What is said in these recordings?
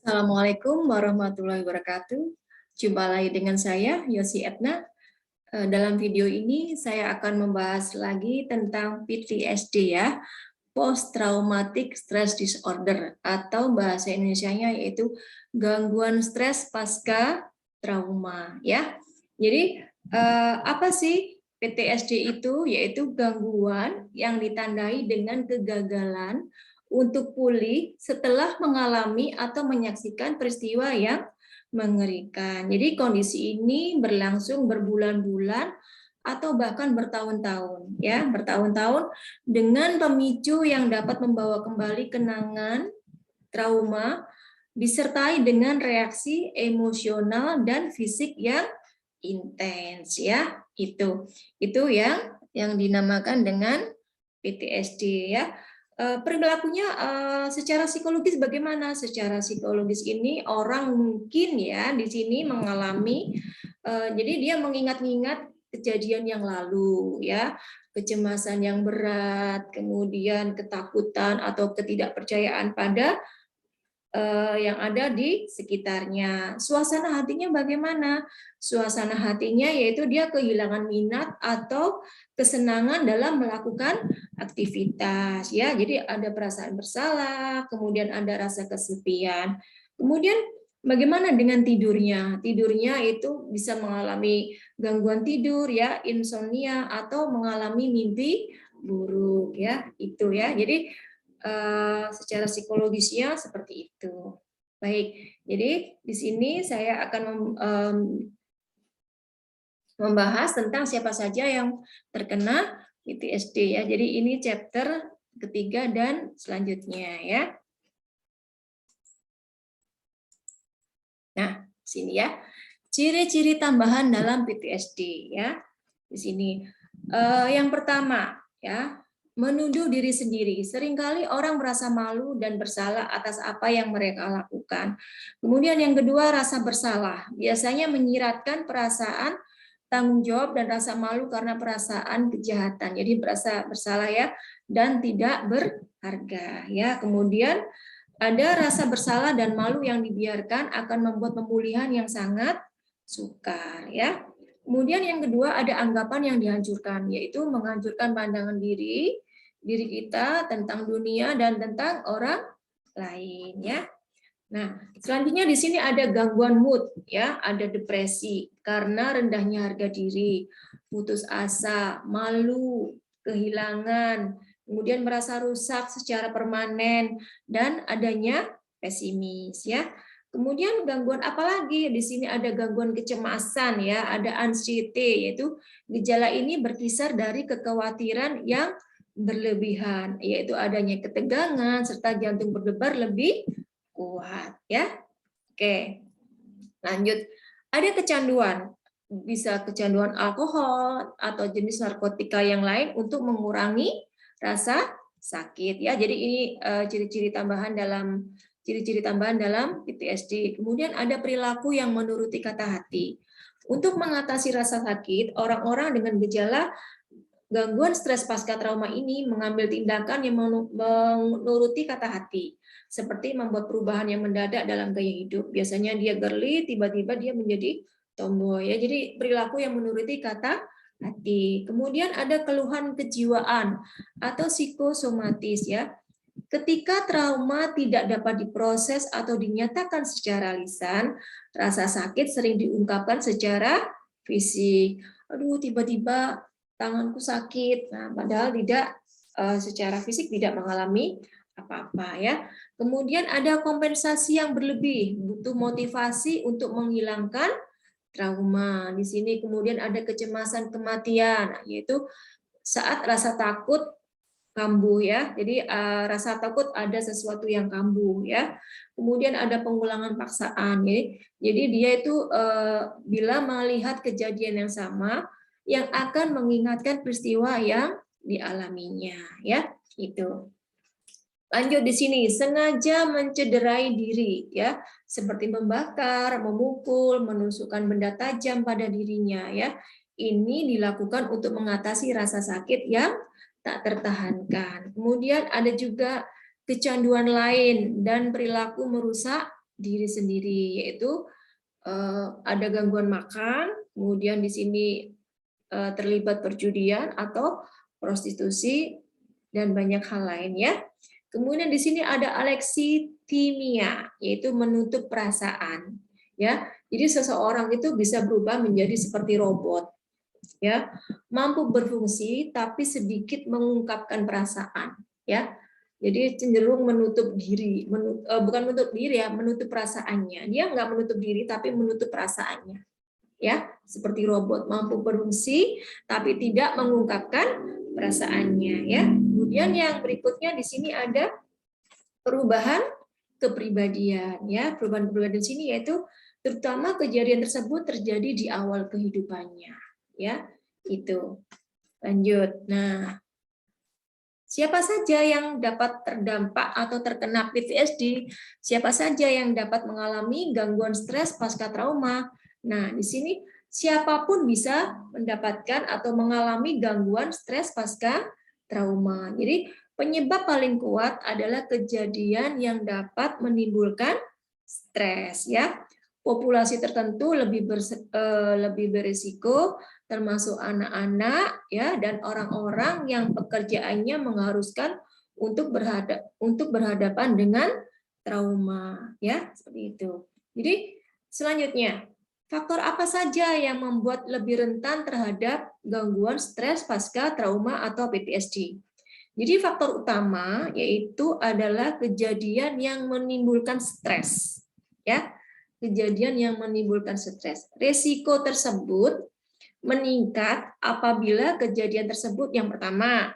Assalamualaikum warahmatullahi wabarakatuh. Jumpa lagi dengan saya, Yosi Etna. Dalam video ini saya akan membahas lagi tentang PTSD ya, Post Traumatic Stress Disorder, atau bahasa Indonesianya yaitu gangguan stres pasca trauma ya. Jadi apa sih PTSD itu? Yaitu gangguan yang ditandai dengan kegagalan untuk pulih setelah mengalami atau menyaksikan peristiwa yang mengerikan. Jadi kondisi ini berlangsung berbulan-bulan atau bahkan bertahun-tahun ya, bertahun-tahun dengan pemicu yang dapat membawa kembali kenangan trauma disertai dengan reaksi emosional dan fisik yang intens ya. Itu yang dinamakan dengan PTSD ya. Perilakunya secara psikologis bagaimana? Secara psikologis ini orang mungkin ya di sini mengalami jadi dia mengingat-ingat kejadian yang lalu ya, kecemasan yang berat, kemudian ketakutan atau ketidakpercayaan pada yang ada di sekitarnya. Suasana hatinya bagaimana? Suasana hatinya yaitu dia kehilangan minat atau kesenangan dalam melakukan aktivitas ya. Jadi ada perasaan bersalah, kemudian ada rasa kesepian. Kemudian bagaimana dengan tidurnya? Tidurnya itu bisa mengalami gangguan tidur ya, insomnia atau mengalami mimpi buruk ya. Itu ya. Jadi secara psikologisnya seperti itu. Baik, jadi di sini saya akan membahas tentang siapa saja yang terkena PTSD ya. Jadi ini chapter ketiga dan selanjutnya ya. Nah, sini ya. Ciri-ciri tambahan dalam PTSD ya. Di sini yang pertama ya, menuduh diri sendiri. Seringkali orang merasa malu dan bersalah atas apa yang mereka lakukan. Kemudian yang kedua, rasa bersalah. Biasanya menyiratkan perasaan tanggung jawab dan rasa malu karena perasaan kejahatan. Jadi merasa bersalah ya dan tidak berharga ya. Kemudian ada rasa bersalah dan malu yang dibiarkan akan membuat pemulihan yang sangat sukar ya. Kemudian yang kedua ada anggapan yang dihancurkan, yaitu menghancurkan pandangan diri kita tentang dunia dan tentang orang lain ya. Nah, selanjutnya di sini ada gangguan mood ya, ada depresi karena rendahnya harga diri, putus asa, malu, kehilangan, kemudian merasa rusak secara permanen dan adanya pesimis ya. Kemudian gangguan apa lagi? Di sini ada gangguan kecemasan ya, ada anxiety, yaitu gejala ini berkisar dari kekhawatiran yang berlebihan, yaitu adanya ketegangan serta jantung berdebar lebih kuat ya. Oke. Lanjut. Ada kecanduan, bisa kecanduan alkohol atau jenis narkotika yang lain untuk mengurangi rasa sakit ya. Jadi ini ciri-ciri tambahan dalam PTSD. Kemudian ada perilaku yang menuruti kata hati. Untuk mengatasi rasa sakit, orang-orang dengan gejala gangguan stres pasca trauma ini mengambil tindakan yang menuruti kata hati, seperti membuat perubahan yang mendadak dalam gaya hidup. Biasanya dia girly, tiba-tiba dia menjadi tomboy ya. Jadi perilaku yang menuruti kata hati. Kemudian ada keluhan kejiwaan atau psikosomatis ya. Ketika trauma tidak dapat diproses atau dinyatakan secara lisan, rasa sakit sering diungkapkan secara fisik. Aduh, tiba-tiba tanganku sakit. Nah, padahal tidak secara fisik tidak mengalami apa-apa ya. Kemudian ada kompensasi yang berlebih, butuh motivasi untuk menghilangkan trauma. Di sini kemudian ada kecemasan kematian, yaitu saat rasa takut kambuh ya. Jadi rasa takut ada sesuatu yang kambuh ya. Kemudian ada pengulangan paksaan ya. Jadi dia itu bila melihat kejadian yang sama yang akan mengingatkan peristiwa yang dialaminya ya. Itu. Lanjut di sini, sengaja mencederai diri ya, seperti membakar, memukul, menusukkan benda tajam pada dirinya ya. Ini dilakukan untuk mengatasi rasa sakit yang tak tertahankan. Kemudian ada juga kecanduan lain dan perilaku merusak diri sendiri, yaitu ada gangguan makan, kemudian di sini terlibat perjudian atau prostitusi dan banyak hal lain ya. Kemudian di sini ada alexitimia, yaitu menutup perasaan ya. Jadi seseorang itu bisa berubah menjadi seperti robot ya, mampu berfungsi tapi sedikit mengungkapkan perasaan ya. Jadi cenderung menutup diri, bukan menutup diri ya, menutup perasaannya. Dia nggak menutup diri tapi menutup perasaannya. Ya, seperti robot, mampu berfungsi tapi tidak mengungkapkan perasaannya ya. Kemudian yang berikutnya di sini ada perubahan kepribadian ya. Perubahan kepribadian di sini yaitu terutama kejadian tersebut terjadi di awal kehidupannya ya. Itu. Lanjut. Nah, siapa saja yang dapat terdampak atau terkena PTSD? Siapa saja yang dapat mengalami gangguan stres pasca trauma? Nah, di sini siapapun bisa mendapatkan atau mengalami gangguan stres pasca trauma. Jadi, penyebab paling kuat adalah kejadian yang dapat menimbulkan stres ya. Populasi tertentu lebih berisiko, termasuk anak-anak ya, dan orang-orang yang pekerjaannya mengharuskan untuk berhadapan dengan trauma ya, seperti itu. Jadi selanjutnya, faktor apa saja yang membuat lebih rentan terhadap gangguan stres pasca trauma atau PTSD? Jadi faktor utama yaitu adalah kejadian yang menimbulkan stres ya. Kejadian yang menimbulkan stres. Risiko tersebut meningkat apabila kejadian tersebut yang pertama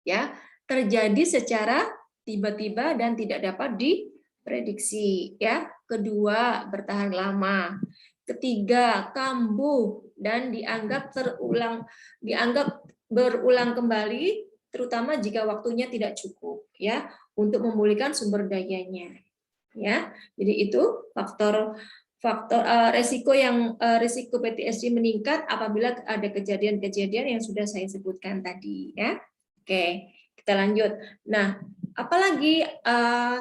ya terjadi secara tiba-tiba dan tidak dapat diprediksi ya. Kedua, bertahan lama. Ketiga, kambuh dan dianggap berulang kembali, terutama jika waktunya tidak cukup ya untuk memulihkan sumber dayanya. Ya, jadi itu faktor resiko PTSD meningkat apabila ada kejadian-kejadian yang sudah saya sebutkan tadi ya. Oke, kita lanjut. Nah, apalagi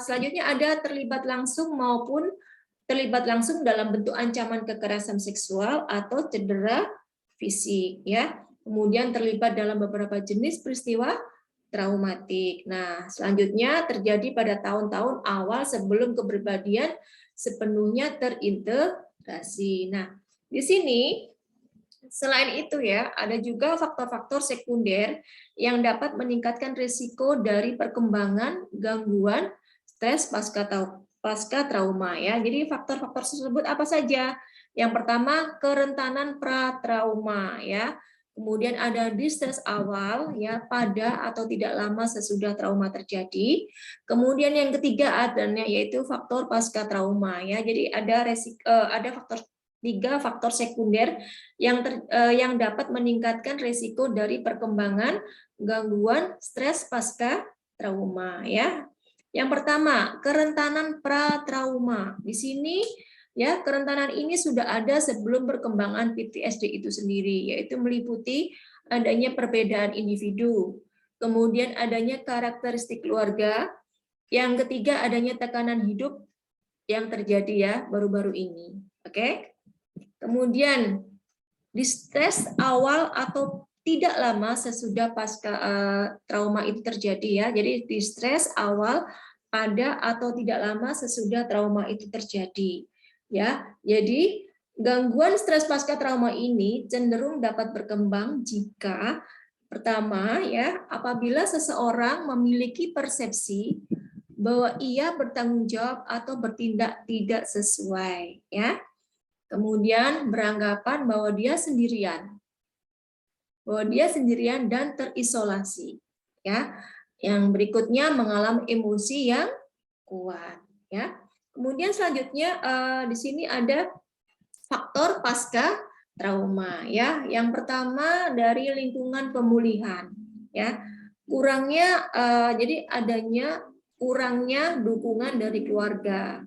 selanjutnya ada terlibat langsung dalam bentuk ancaman kekerasan seksual atau cedera fisik ya. Kemudian terlibat dalam beberapa jenis peristiwa traumatik. Nah, selanjutnya terjadi pada tahun-tahun awal sebelum kepribadian sepenuhnya terintegrasi. Nah, di sini selain itu ya, ada juga faktor-faktor sekunder yang dapat meningkatkan risiko dari perkembangan gangguan stres pasca trauma ya. Jadi faktor-faktor tersebut apa saja? Yang pertama, kerentanan pratrauma ya. Kemudian ada distres awal ya pada atau tidak lama sesudah trauma terjadi. Kemudian yang ketiga adanya yaitu faktor pasca trauma ya. Jadi ada tiga faktor sekunder yang dapat meningkatkan risiko dari perkembangan gangguan stres pasca trauma ya. Yang pertama, kerentanan pratrauma. Di sini ya, kerentanan ini sudah ada sebelum perkembangan PTSD itu sendiri, yaitu meliputi adanya perbedaan individu, kemudian adanya karakteristik keluarga, yang ketiga adanya tekanan hidup yang terjadi ya baru-baru ini. Oke. Kemudian distres awal atau tidak lama sesudah pasca trauma itu terjadi ya. Jadi distres awal pada atau tidak lama sesudah trauma itu terjadi. Ya, jadi gangguan stres pasca trauma ini cenderung dapat berkembang jika pertama ya, apabila seseorang memiliki persepsi bahwa ia bertanggung jawab atau bertindak tidak sesuai ya. Kemudian beranggapan bahwa dia sendirian. Bahwa dia sendirian dan terisolasi ya. Yang berikutnya mengalami emosi yang kuat ya. Kemudian selanjutnya di sini ada faktor pasca trauma ya. Yang pertama dari lingkungan pemulihan ya. Kurangnya dukungan dari keluarga,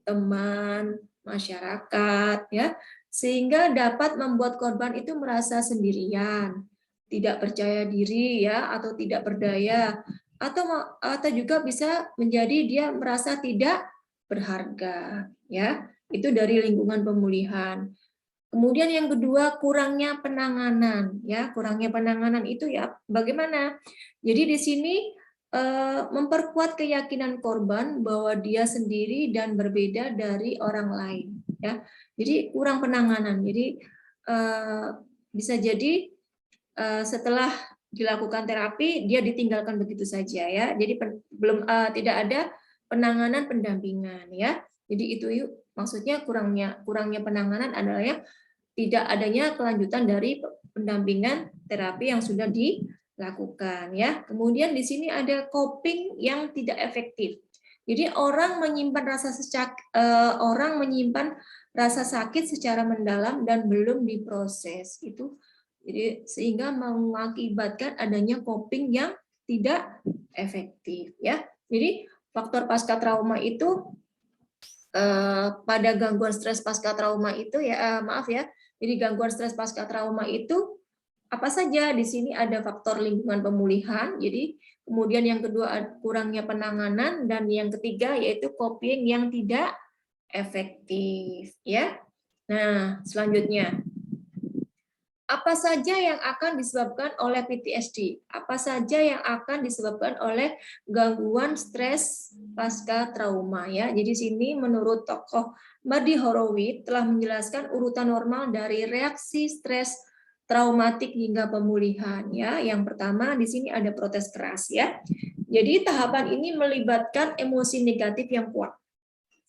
teman, masyarakat ya. Sehingga dapat membuat korban itu merasa sendirian, tidak percaya diri ya atau tidak berdaya atau juga bisa menjadi dia merasa tidak berharga, ya. Itu dari lingkungan pemulihan. Kemudian yang kedua, kurangnya penanganan, ya. Kurangnya penanganan itu ya bagaimana? Jadi di sini memperkuat keyakinan korban bahwa dia sendiri dan berbeda dari orang lain, ya. Jadi kurang penanganan. Jadi bisa jadi setelah dilakukan terapi dia ditinggalkan begitu saja, ya. Jadi belum tidak ada penanganan pendampingan, ya. Jadi itu maksudnya kurangnya penanganan adalah ya tidak adanya kelanjutan dari pendampingan terapi yang sudah dilakukan, ya. Kemudian di sini ada coping yang tidak efektif. Jadi orang menyimpan rasa sakit secara mendalam dan belum diproses itu. Jadi sehingga mengakibatkan adanya coping yang tidak efektif, ya. Jadi faktor pasca trauma itu pada gangguan stres pasca trauma itu ya maaf ya. Jadi gangguan stres pasca trauma itu apa saja? Di sini ada faktor lingkungan pemulihan. Jadi kemudian yang kedua kurangnya penanganan dan yang ketiga yaitu coping yang tidak efektif, ya. Nah, selanjutnya apa saja yang akan disebabkan oleh PTSD? Apa saja yang akan disebabkan oleh gangguan stres pasca trauma, ya. Jadi sini menurut tokoh Marty Horowitz telah menjelaskan urutan normal dari reaksi stres traumatik hingga pemulihan, ya. Yang pertama di sini ada protes keras, ya. Jadi tahapan ini melibatkan emosi negatif yang kuat,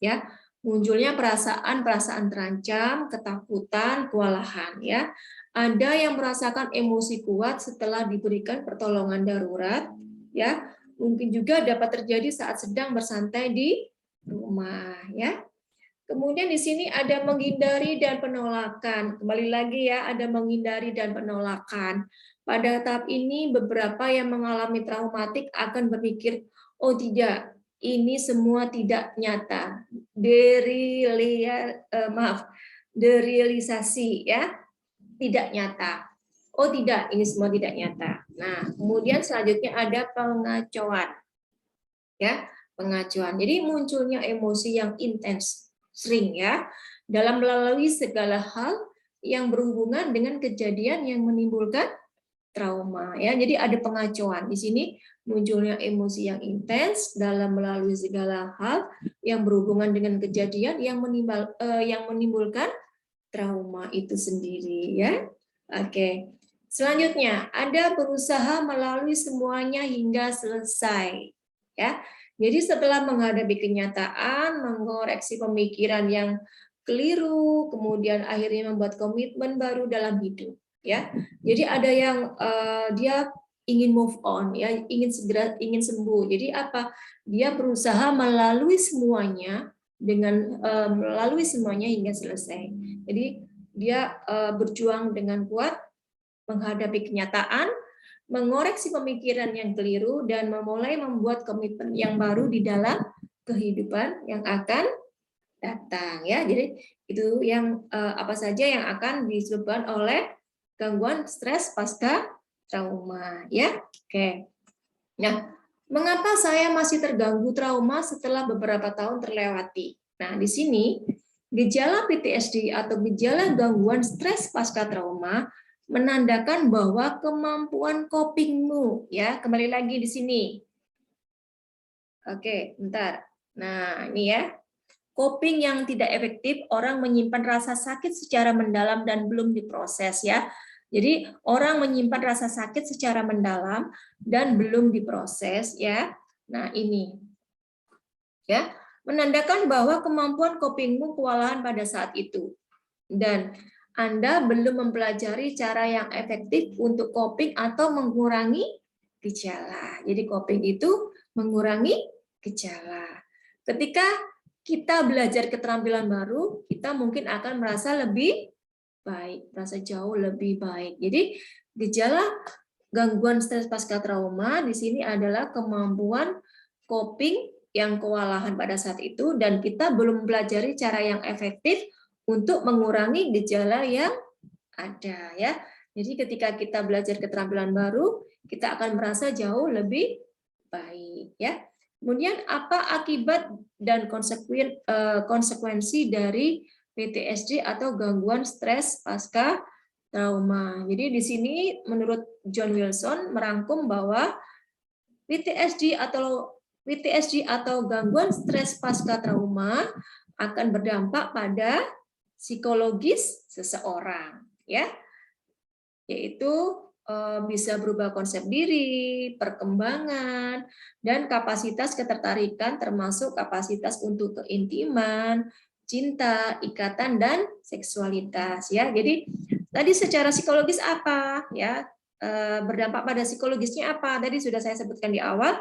ya. Munculnya perasaan terancam, ketakutan, kewalahan, ya. Ada yang merasakan emosi kuat setelah diberikan pertolongan darurat, ya. Mungkin juga dapat terjadi saat sedang bersantai di rumah, ya. Kemudian di sini ada menghindari dan penolakan. Kembali lagi ya, ada menghindari dan penolakan. Pada tahap ini beberapa yang mengalami traumatik akan berpikir, oh tidak, ini semua tidak nyata. Derealisasi ya, tidak nyata. Oh tidak, ini semua tidak nyata. Nah, kemudian selanjutnya ada pengacuan. Ya, pengacuan. Jadi munculnya emosi yang intens, sering ya, dalam melalui segala hal yang berhubungan dengan kejadian yang menimbulkan trauma ya. Jadi ada pengacuan. Di sini munculnya emosi yang intens dalam melalui segala hal yang berhubungan dengan kejadian yang menimbulkan trauma itu sendiri ya. Oke. Selanjutnya, ada berusaha melalui semuanya hingga selesai. Ya. Jadi setelah menghadapi kenyataan, mengoreksi pemikiran yang keliru, kemudian akhirnya membuat komitmen baru dalam hidup. Ya. Jadi ada yang dia ingin move on, ya, ingin sembuh. Jadi apa? Dia berusaha melalui semuanya hingga selesai. Jadi dia berjuang dengan kuat menghadapi kenyataan, mengoreksi pemikiran yang keliru, dan memulai membuat komitmen yang baru di dalam kehidupan yang akan datang. Ya, jadi itu yang apa saja yang akan disebabkan oleh gangguan stres pasca trauma. Ya, oke. Nah, mengapa saya masih terganggu trauma setelah beberapa tahun terlewati? Nah, di sini gejala PTSD atau gejala gangguan stres pasca trauma menandakan bahwa kemampuan copingmu, ya, kembali lagi di sini. Oke, bentar. Nah, ini ya. Coping yang tidak efektif, orang menyimpan rasa sakit secara mendalam dan belum diproses ya. Jadi orang menyimpan rasa sakit secara mendalam dan belum diproses ya. Nah, ini ya, menandakan bahwa kemampuan copingmu kewalahan pada saat itu. Dan Anda belum mempelajari cara yang efektif untuk coping atau mengurangi gejala. Jadi coping itu mengurangi gejala. Ketika kita belajar keterampilan baru, kita mungkin akan merasa lebih baik, merasa jauh lebih baik. Jadi gejala gangguan stres pasca trauma di sini adalah kemampuan coping yang kewalahan pada saat itu dan kita belum mempelajari cara yang efektif untuk mengurangi gejala yang ada ya. Jadi ketika kita belajar keterampilan baru, kita akan merasa jauh lebih baik ya. Kemudian apa akibat dan konsekuensi dari PTSD atau gangguan stres pasca trauma. Jadi di sini menurut John Wilson merangkum bahwa PTSD atau gangguan stres pasca trauma akan berdampak pada psikologis seseorang, ya, yaitu bisa berubah konsep diri, perkembangan, dan kapasitas ketertarikan termasuk kapasitas untuk keintiman, cinta, ikatan, dan seksualitas. Ya, jadi tadi secara psikologis apa? Ya, berdampak pada psikologisnya apa? Tadi sudah saya sebutkan di awal.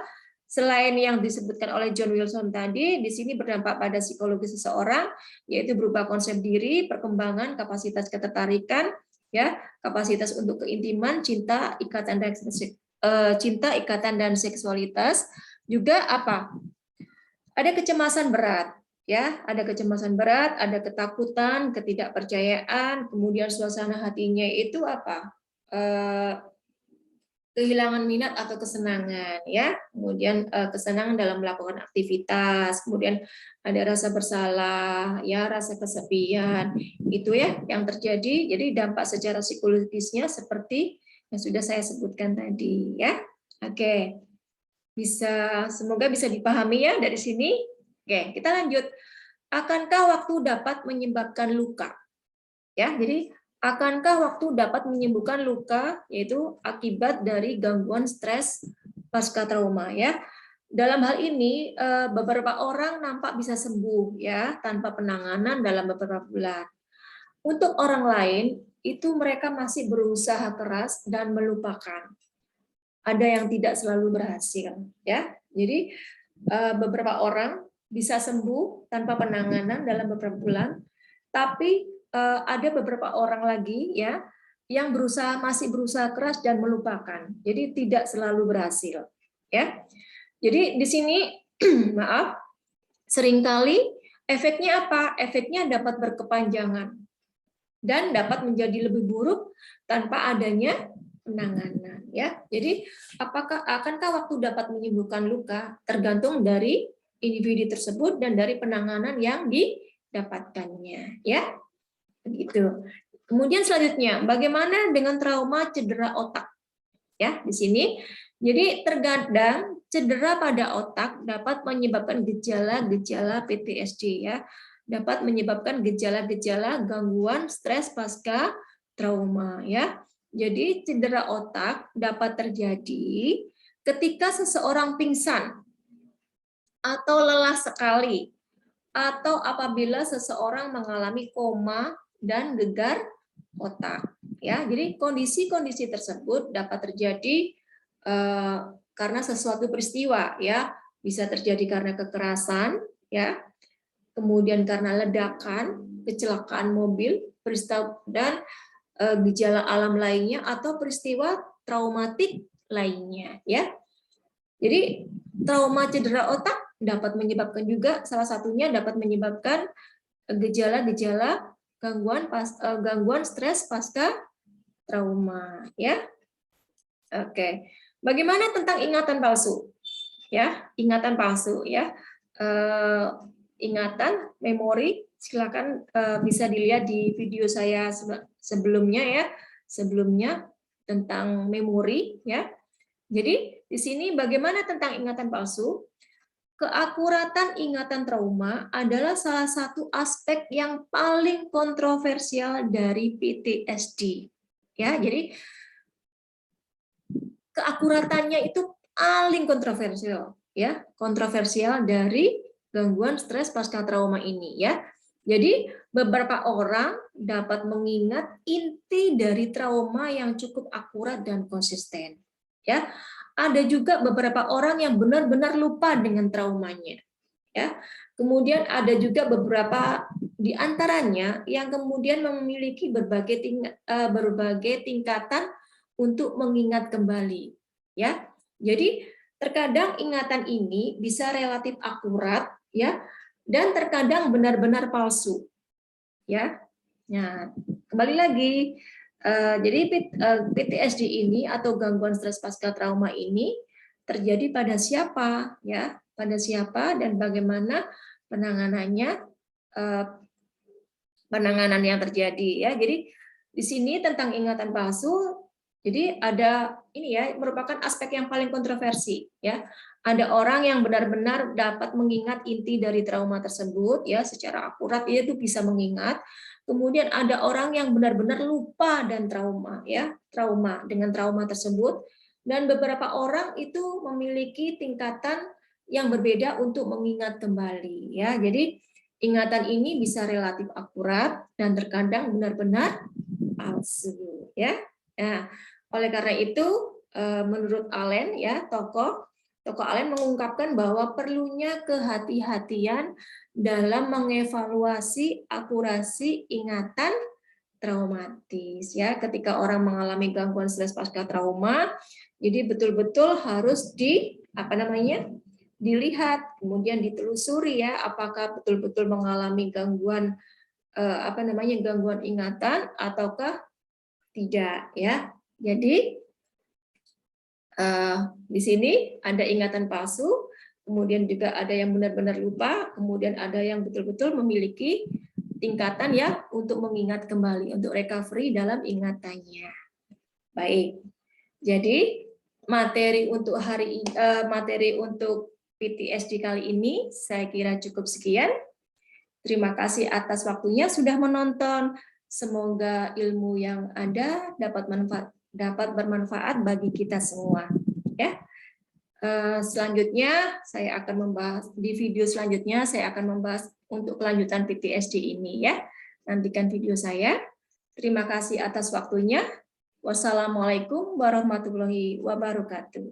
Selain yang disebutkan oleh John Wilson tadi, di sini berdampak pada psikologis seseorang, yaitu berubah konsep diri, perkembangan, kapasitas ketertarikan, ya, kapasitas untuk keintiman, cinta, ikatan dan seksualitas. Juga apa? Ada kecemasan berat, ya, ada kecemasan berat, ada ketakutan, ketidakpercayaan, kemudian suasana hatinya itu apa? Kehilangan minat atau kesenangan, ya, kemudian kesenangan dalam melakukan aktivitas, kemudian ada rasa bersalah, ya, rasa kesepian, itu ya yang terjadi. Jadi dampak secara psikologisnya seperti yang sudah saya sebutkan tadi, ya. Oke, semoga bisa dipahami ya dari sini. Oke, kita lanjut. Akankah waktu dapat menyebabkan luka? Ya, jadi akankah waktu dapat menyembuhkan luka, yaitu akibat dari gangguan stres pasca trauma, ya? Dalam hal ini beberapa orang nampak bisa sembuh ya tanpa penanganan dalam beberapa bulan. Untuk orang lain itu mereka masih berusaha keras dan melupakan. Ada yang tidak selalu berhasil, ya. Jadi beberapa orang bisa sembuh tanpa penanganan dalam beberapa bulan, tapi ada beberapa orang lagi ya yang masih berusaha keras dan melupakan. Jadi tidak selalu berhasil, ya. Jadi di sini maaf, seringkali efeknya apa? Efeknya dapat berkepanjangan dan dapat menjadi lebih buruk tanpa adanya penanganan, ya. Jadi akankah waktu dapat menyembuhkan luka? Tergantung dari individu tersebut dan dari penanganan yang didapatkannya, ya. Begitu. Kemudian selanjutnya, bagaimana dengan trauma cedera otak? Ya, di sini. Jadi terkadang cedera pada otak dapat menyebabkan gejala-gejala PTSD, ya. Dapat menyebabkan gejala-gejala gangguan stres pasca trauma, ya. Jadi cedera otak dapat terjadi ketika seseorang pingsan atau lelah sekali, atau apabila seseorang mengalami koma dan gegar otak, ya. Jadi kondisi-kondisi tersebut dapat terjadi karena sesuatu peristiwa, ya. Bisa terjadi karena kekerasan, ya. Kemudian karena ledakan, kecelakaan mobil, peristiwa dan gejala alam lainnya atau peristiwa traumatik lainnya, ya. Jadi trauma cedera otak dapat menyebabkan juga, salah satunya dapat menyebabkan gejala-gejala gangguan stres pasca trauma, ya. Oke. Bagaimana tentang ingatan palsu? Ya, ingatan palsu, ya. Ingatan, memori, silakan bisa dilihat di video saya sebelumnya, ya. Sebelumnya tentang memori, ya. Jadi di sini bagaimana tentang ingatan palsu? Keakuratan ingatan trauma adalah salah satu aspek yang paling kontroversial dari PTSD. Ya, jadi keakuratannya itu paling kontroversial, ya, kontroversial dari gangguan stres pasca trauma ini, ya. Jadi beberapa orang dapat mengingat inti dari trauma yang cukup akurat dan konsisten, ya. Ada juga beberapa orang yang benar-benar lupa dengan traumanya, ya. Kemudian ada juga beberapa di antaranya yang kemudian memiliki berbagai tingkatan untuk mengingat kembali, ya. Jadi terkadang ingatan ini bisa relatif akurat, ya, dan terkadang benar-benar palsu, ya. Nah, kembali lagi, jadi PTSD ini atau gangguan stres pasca trauma ini terjadi pada siapa, ya? pada siapa, dan bagaimana penanganannya, penanganan yang terjadi ya. Jadi di sini tentang ingatan palsu, jadi ada ini ya, merupakan aspek yang paling kontroversi ya. Ada orang yang benar-benar dapat mengingat inti dari trauma tersebut ya, secara akurat dia itu bisa mengingat. Kemudian ada orang yang benar-benar lupa dan trauma ya, trauma dengan trauma tersebut. Dan beberapa orang itu memiliki tingkatan yang berbeda untuk mengingat kembali ya. Jadi ingatan ini bisa relatif akurat dan terkadang benar-benar palsu ya. Nah, oleh karena itu menurut Allen ya, tokoh Allen mengungkapkan bahwa perlunya kehati-hatian dalam mengevaluasi akurasi ingatan traumatis ya. Ketika orang mengalami gangguan stres pasca trauma, jadi betul-betul harus dilihat, kemudian ditelusuri ya, apakah betul-betul mengalami gangguan gangguan ingatan ataukah tidak ya. Jadi di sini ada ingatan palsu, kemudian juga ada yang benar-benar lupa, kemudian ada yang betul-betul memiliki tingkatan ya untuk mengingat kembali, untuk recovery dalam ingatannya. Baik. Jadi materi untuk materi untuk PTSD kali ini saya kira cukup sekian. Terima kasih atas waktunya sudah menonton. Semoga ilmu yang ada dapat bermanfaat bagi kita semua. Ya. Selanjutnya saya akan membahas di video selanjutnya, saya akan membahas untuk kelanjutan PTSD ini ya. Nantikan video saya. Terima kasih atas waktunya. Wassalamualaikum warahmatullahi wabarakatuh.